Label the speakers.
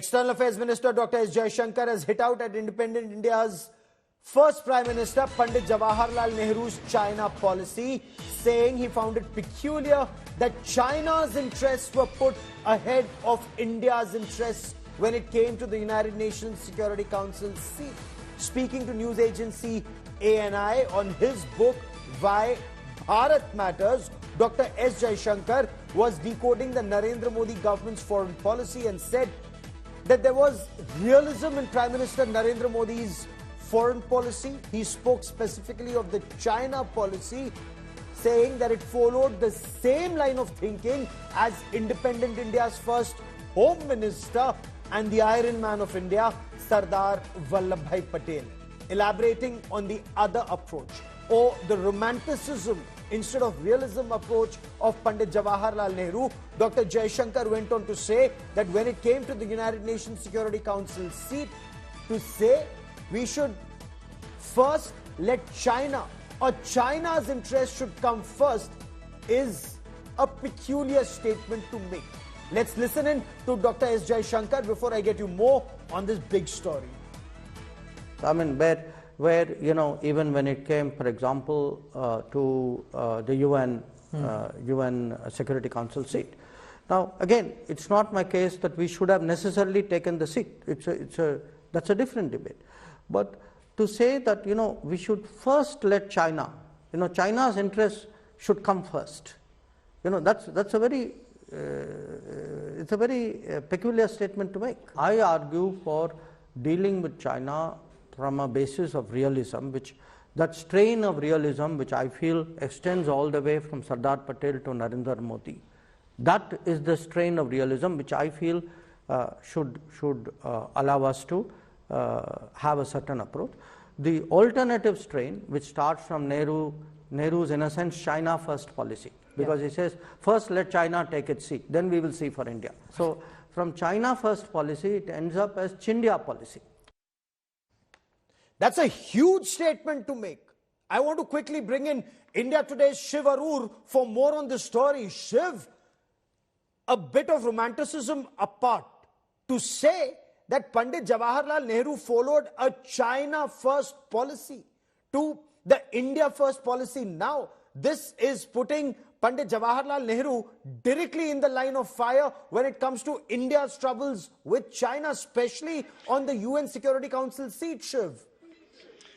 Speaker 1: External Affairs Minister Dr. Jaishankar has hit out at independent India's first Prime Minister Pandit Jawaharlal Nehru's China policy, saying he found it peculiar that China's interests were put ahead of India's interests when it came to the United Nations Security Council seat. Speaking to news agency ANI on his book Why Bharat Matters, Dr. Jaishankar was decoding the Narendra Modi government's foreign policy and said that there was realism in Prime Minister Narendra Modi's foreign policy. He spoke specifically of the China policy, saying that it followed the same line of thinking as independent India's first Home Minister and the Iron Man of India, Sardar Vallabhbhai Patel. Elaborating on the other approach, or the romanticism instead of realism approach of Pandit Jawaharlal Nehru, Dr. Jaishankar went on to say that when it came to the United Nations Security Council seat, to say we should first let China, or China's interest should come first, is a peculiar statement to make. Let's listen in to Dr. Jaishankar before I get you more on this big story.
Speaker 2: I mean, where you know, even when it came, for example, to the UN Security Council seat. Now, again, it's not my case that we should have necessarily taken the seat. That's a different debate. But to say that, you know, we should first let China, you know, China's interests should come first. You know, that's a very it's a very peculiar statement to make. I argue for dealing with China from a basis of realism, that strain of realism which I feel extends all the way from Sardar Patel to Narendra Modi. That is the strain of realism which I feel should allow us to have a certain approach. The alternative strain, which starts from Nehru's, in a sense, China first policy, because he says, first let China take its seat, then we will see for India. So from China first policy, it ends up as Chindia policy.
Speaker 1: That's a huge statement to make. I want to quickly bring in India Today's Shiv Arur for more on this story. Shiv, a bit of romanticism apart, to say that Pandit Jawaharlal Nehru followed a China first policy to the India first policy now, this is putting Pandit Jawaharlal Nehru directly in the line of fire when it comes to India's troubles with China, especially on the UN Security Council seat, Shiv.